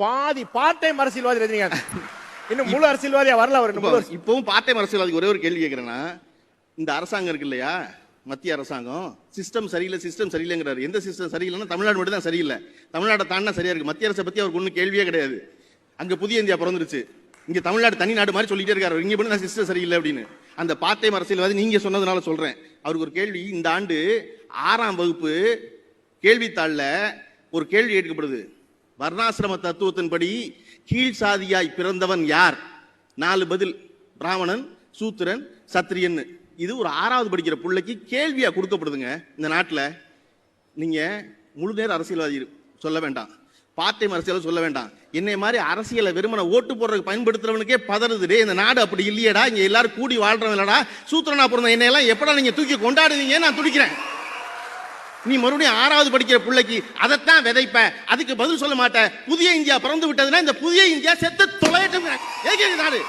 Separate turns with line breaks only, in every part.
பாதி part time அரசியல்வாதி ரஜினிகாந்த். இன்னும் முழு அரசியல்வாதியா வரல அவர்.
இப்பவும் பார்ட் டைம் அரசியல்வாதிக்கு ஒரே ஒரு கேள்வி கேட்கிறேன்னா, இந்த அரசாங்கம் இருக்கு இல்லையா, மத்திய அரசாங்கம் சிஸ்டம் சரியில்லைங்கிறாரு. எந்த சிஸ்டம் சரியில்லைன்னா தமிழ்நாடு மட்டும் தான் சரியில்லை. தமிழ்நாட்டை தாண்டா சரியா இருக்கு. மத்திய அரசை பத்தி அவருக்கு ஒன்றும் கேள்வியே கிடையாது. அங்க புதிய இந்தியா பிறந்துருச்சு, இங்க தமிழ்நாடு தனி நாடு மாதிரி சொல்லிட்டே இருக்காரு. இங்க பண்ண சிஸ்டம் சரியில்லை அப்படின்னு. அந்த பார்ட் டைம் அரசியல்வாதி நீங்க சொன்னதுனால சொல்றேன். அவருக்கு ஒரு கேள்வி. இந்த ஆண்டு 6ஆம் வகுப்பு கேள்வித்தாள்ல ஒரு கேள்வி கேட்கப்படுது. வர்ணாசிரம தத்துவத்தின்படி கீழ் சாதியாய் பிறந்தவன் யார்? 4 பதில். பிராமணன், சூத்திரன், சத்திரியன். இது ஒரு 6வது படிக்கிற பிள்ளைக்கு கேள்வியா கொடுக்கப்படுதுங்க. இந்த நாட்டில் நீங்க முழு நேர அரசியல்வாதி சொல்ல வேண்டாம், பார்ட் டைம் அரசியல் சொல்ல வேண்டாம். என்னை மாதிரி அரசியலை வெறுமனை ஓட்டு போடுறதுக்கு பயன்படுத்துறவனுக்கே பதறுது. இந்த நாடு அப்படி இல்லையடா, இங்க எல்லாரும் கூடி வாழ்றவன் இல்லடா, சூத்திரனா பிறந்த என்னையெல்லாம் எப்படா நீங்க தூக்கி கொண்டாடுவீங்க? நான் துடிக்கிறேன். நீ மறுபடியும் 6வது படிக்கிற பிள்ளைக்கு அதைத்தான் விதைப்ப, அதுக்கு பதில் சொல்ல மாட்ட. புதிய இந்தியா பிறந்து விட்டதுன்னா இந்த புதிய இந்தியா செத்து தொலையட்டும். நாடு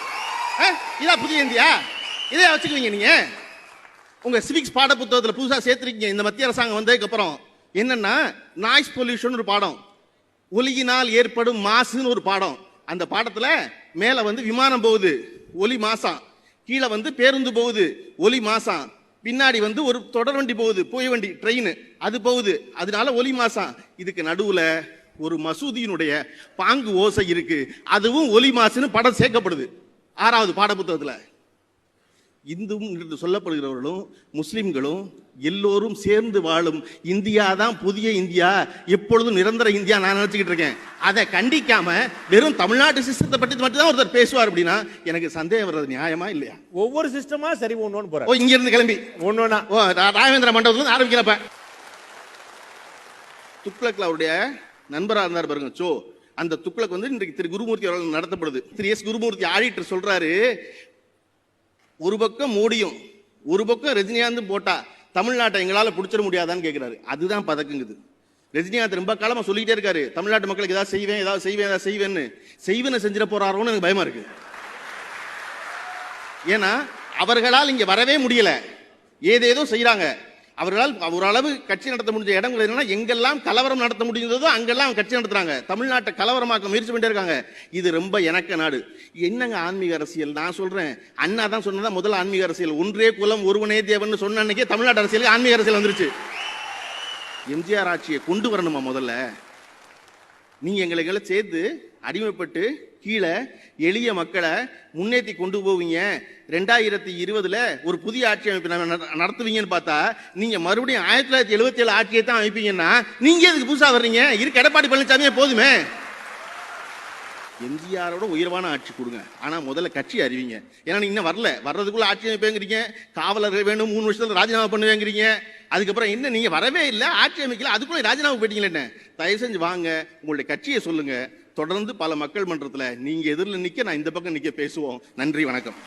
இதான் புதிய இந்தியா. இதே வச்சுக்குவீங்க நீங்க. உங்க சிவிக்ஸ் பாட புத்தகத்தில் புதுசா சேர்த்திருக்கீங்க இந்த மத்திய அரசாங்கம் வந்ததுக்கு அப்புறம். என்னன்னா நாய்ஸ் பொல்யூஷன் ஒரு பாடம், ஒலியினால் ஏற்படும் மாசுன்னு ஒரு பாடம். அந்த பாடத்துல மேல விமானம் போகுது, ஒலி மாசம். கீழே பேருந்து போகுது, ஒலி மாசம். பின்னாடி ஒரு தொடர் வண்டி போகுது, போய் வண்டி ட்ரெயின், அது போகுது, அதனால ஒலி மாசம். இதுக்கு நடுவுல ஒரு மசூதியினுடைய பாங்கு ஓசை இருக்கு, அதுவும் ஒலி மாசுன்னு படம் சேர்க்கப்படுது 6வது பாட புத்தகத்துல. இந்துவும் என்று சொல்லப்படுகிறவர்களும் முஸ்லிம்களும் எல்லோரும் சேர்ந்து வாழும் இந்தியா தான் புதிய இந்தியா, எப்பொழுதும் நிரந்தர இந்தியா நான் நினைச்சுக்கிட்டு இருக்கேன். அதை கண்டிக்காம வெறும் தமிழ்நாட்டு சிஸ்டத்தை பற்றி மட்டும்தான் ஒருத்தர் பேசுவார் அப்படின்னா எனக்கு சந்தேகம் வர்றது நியாயமா இல்லையா?
ஒவ்வொரு சிஸ்டமா சரி ஒண்ணு போற.
இங்க இருந்து கிளம்பி ஒன்னொன்னா ராகவேந்திர மண்டபத்துல ஆரம்பிக்கிறப்ப துக்ளக் அவருடைய நண்பராக இருந்தார் பாருங்க சோ. அந்த துக்ளக் இன்றைக்கு திரு குருமூர்த்தி அவர்கள் நடத்தப்படுது. திரு எஸ் குருமூர்த்தி ஆடிட்டர் சொல்றாரு, ஒரு பக்கம் மோடியும் ஒரு பக்கம் ரஜினிகாந்தும் போட்டா தமிழ்நாட்டை எங்களால பிடிச்சிட முடியாதான்னு கேட்கிறாரு. அதுதான் பதக்குங்குது. ரஜினிகாந்த் ரொம்ப காலமா சொல்லிக்கிட்டே இருக்காரு, தமிழ்நாட்டு மக்களுக்கு ஏதாவது செய்வேன்னு. செய்வேன்னு செஞ்சிட போறாரோன்னு எனக்கு பயமா இருக்கு. ஏன்னா அவர்களால் இங்க வரவே முடியல, ஏதேதோ செய்யறாங்க. அவர்களால் ஓரளவு கட்சி நடத்த முடிஞ்ச இடங்கள் என்னன்னா, எங்கெல்லாம் கலவரம் நடத்த முடிந்ததோ அங்கெல்லாம் கட்சி நடத்துறாங்க. தமிழ்நாட்டை கலவரமாக்க முயற்சி பண்ணிட்டே இருக்காங்க. இது ரொம்ப இணக்க நாடு. என்னங்க ஆன்மீக அரசியல்? நான் சொல்றேன், அண்ணா தான் சொன்னதா முதல் ஆன்மீக அரசியல். ஒன்றே குலம் ஒருவனே தேவன் சொன்ன அன்னைக்கே தமிழ்நாட்டு அரசியல் ஆன்மீக அரசியல் வந்துருச்சு. எம்ஜிஆர் ஆட்சியை கொண்டு வரணுமா? முதல்ல நீங்க எங்களை சேர்த்து அடிமைப்பட்டு கீழே எளிய மக்களை முன்னேற்றி கொண்டு போவீங்க. 2020 ஒரு புதிய ஆட்சி அமைப்பு நடத்துவீங்கன்னு பார்த்தா நீங்க மறுபடியும் 1977 ஆட்சியை தான் அமைப்பீங்கன்னா நீங்க எதுக்கு புதுசா வர்றீங்க? இருக்கு எடப்பாடி பழனிசாமியே போதுமே. எம்ஜிஆரோட உயர்வான ஆட்சி கொடுங்க, ஆனா முதல்ல கட்சி அறிவிங்க. ஏன்னா நீங்க இன்னும் வர்றதுக்குள்ள ஆட்சி அமைப்பேங்கிறீங்க, காவலர்கள் வேணும் 3 வருஷத்துல ராஜினாமா பண்ணுவேங்கிறீங்க. அதுக்கப்புறம் என்ன நீங்க வரவே இல்லை, ஆட்சி அமைக்கல, அதுக்குள்ள ராஜினாமா போயிட்டீங்களே. என்ன தயவு செஞ்சு வாங்க, உங்களுடைய கட்சியை சொல்லுங்க. தொடர்ந்து பல மக்கள் மன்றத்தில் நீங்க எதிரில் நிக்க, நான் இந்த பக்கம் நிக்க பேசுவோம். நன்றி, வணக்கம்.